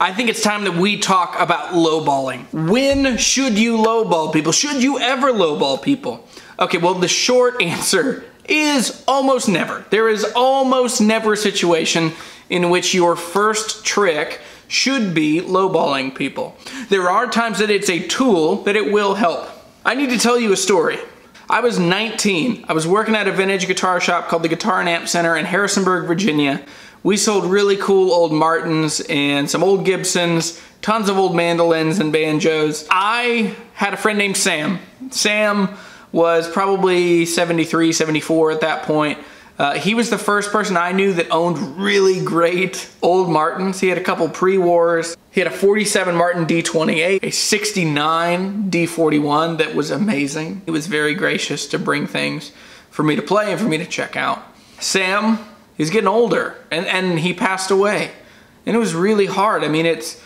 I think it's time that we talk about lowballing. When should you lowball people? Should you ever lowball people? Okay, well, the short answer is almost never. There is almost never a situation in which your first trick should be lowballing people. There are times that it's a tool that it will help. I need to tell you a story. I was 19. I was working at a vintage guitar shop called the Guitar and Amp Center in Harrisonburg, Virginia. We sold really cool old Martins and some old Gibsons, tons of old mandolins and banjos. I had a friend named Sam. Sam was probably 73, 74 at that point. He was the first person I knew that owned really great old Martins. He had a couple pre-wars. He had a 47 Martin D-28, a 69 D-41 that was amazing. He was very gracious to bring things for me to play and for me to check out. Sam, he's getting older, and he passed away. And it was really hard. I mean, this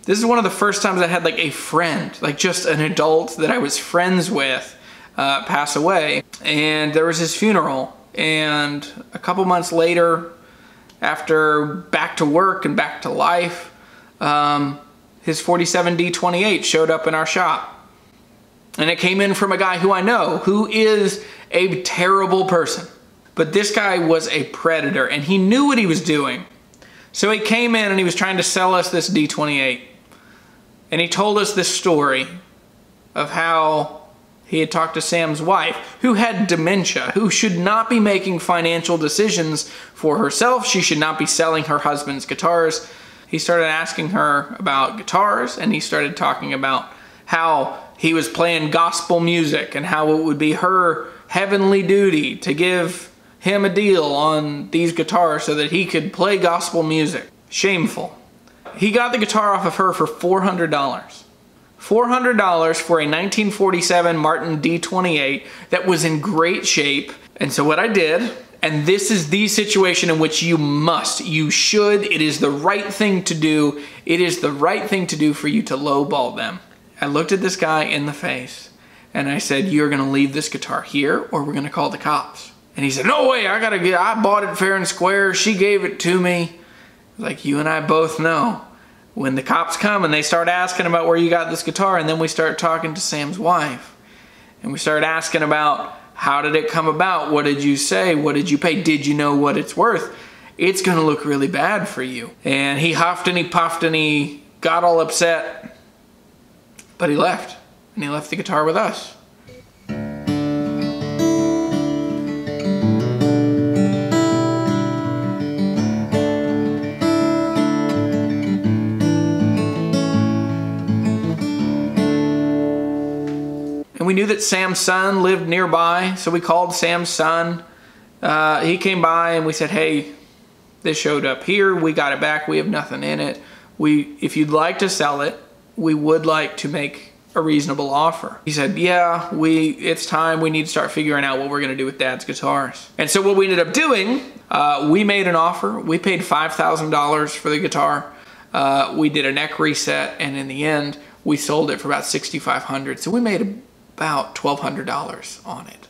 is one of the first times I had like a friend, like just an adult that I was friends with, pass away. And there was his funeral. And a couple months later, after back to work and back to life, his 47 D-28 showed up in our shop. And it came in from a guy who I know, who is a terrible person. But this guy was a predator, and he knew what he was doing. So he came in and he was trying to sell us this D-28. And he told us this story of how he had talked to Sam's wife, who had dementia, who should not be making financial decisions for herself. She should not be selling her husband's guitars. He started asking her about guitars, and he started talking about how he was playing gospel music and how it would be her heavenly duty to give him a deal on these guitars so that he could play gospel music. Shameful. He got the guitar off of her for $400. $400 for a 1947 Martin D-28 that was in great shape. And so what I did, and this is the situation in which you should, it is the right thing to do. It is the right thing to do for you to lowball them. I looked at this guy in the face and I said, you're gonna leave this guitar here or we're gonna call the cops. And he said, no way, I bought it fair and square. She gave it to me. Like, you and I both know, when the cops come and they start asking about where you got this guitar, and then we start talking to Sam's wife, and we start asking about how did it come about? What did you say? What did you pay? Did you know what it's worth? It's gonna look really bad for you. And he huffed and he puffed and he got all upset, but he left, and he left the guitar with us. And we knew that Sam's son lived nearby, so we called Sam's son. He came by and we said, hey, this showed up here. We got it back. We have nothing in it. If you'd like to sell it, we would like to make a reasonable offer. He said, yeah, it's time. We need to start figuring out what we're going to do with Dad's guitars. And so what we ended up doing, we made an offer. We paid $5,000 for the guitar. We did a neck reset, and in the end, we sold it for about $6,500. So we made about $1,200 on it.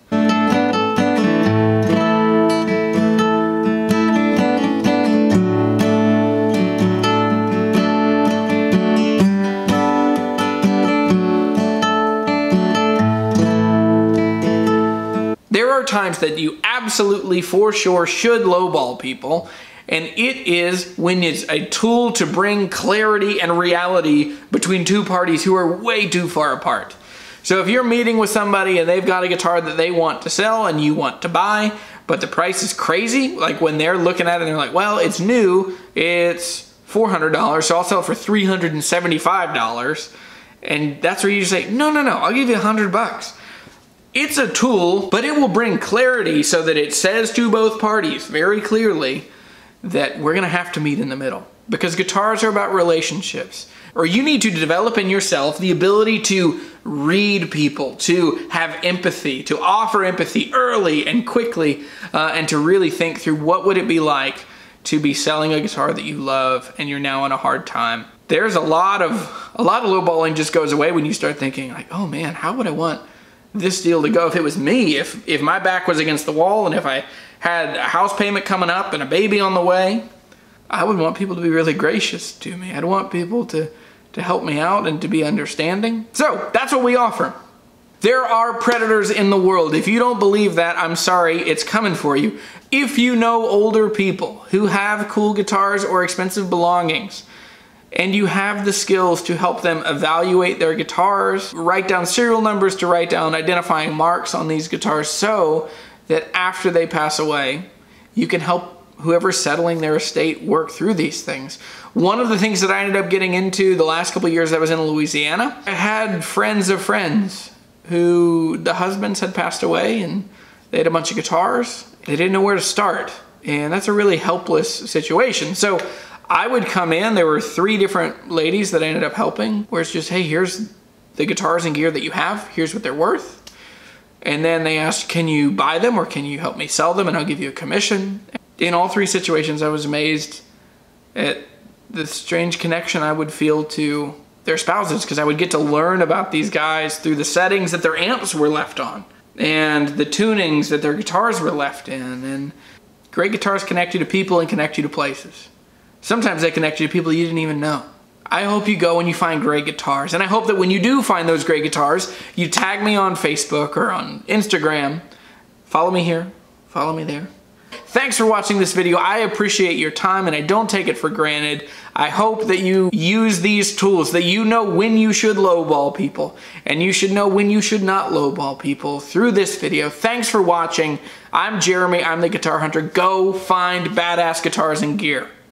There are times that you absolutely for sure should lowball people, and it is when it's a tool to bring clarity and reality between two parties who are way too far apart. So if you're meeting with somebody and they've got a guitar that they want to sell and you want to buy, but the price is crazy, like when they're looking at it and they're like, well, it's new, it's $400, so I'll sell it for $375. And that's where you just say, no, I'll give you $100. It's a tool, but it will bring clarity so that it says to both parties very clearly that we're gonna have to meet in the middle. Because guitars are about relationships. Or you need to develop in yourself the ability to read people, to have empathy, to offer empathy early and quickly, and to really think through what would it be like to be selling a guitar that you love and you're now on a hard time. There's a lot of lowballing just goes away when you start thinking like, oh man, how would I want this deal to go if it was me? If my back was against the wall and if I had a house payment coming up and a baby on the way, I would want people to be really gracious to me. I'd want people to help me out and to be understanding. So that's what we offer. There are predators in the world. If you don't believe that, I'm sorry, it's coming for you. If you know older people who have cool guitars or expensive belongings, and you have the skills to help them evaluate their guitars, write down serial numbers to write down identifying marks on these guitars so that after they pass away, you can help whoever's settling their estate work through these things. One of the things that I ended up getting into the last couple of years I was in Louisiana, I had friends of friends who the husbands had passed away and they had a bunch of guitars. They didn't know where to start. And that's a really helpless situation. So I would come in, there were 3 different ladies that I ended up helping, where it's just, hey, here's the guitars and gear that you have, here's what they're worth. And then they asked, can you buy them or can you help me sell them and I'll give you a commission? In all 3 situations, I was amazed at the strange connection I would feel to their spouses, because I would get to learn about these guys through the settings that their amps were left on and the tunings that their guitars were left in. And great guitars connect you to people and connect you to places. Sometimes they connect you to people you didn't even know. I hope you go and you find great guitars. And I hope that when you do find those great guitars, you tag me on Facebook or on Instagram. Follow me here, follow me there. Thanks for watching this video. I appreciate your time and I don't take it for granted. I hope that you use these tools, that you know when you should lowball people and you should know when you should not lowball people through this video. Thanks for watching. I'm Jeremy, I'm the Guitar Hunter. Go find badass guitars and gear.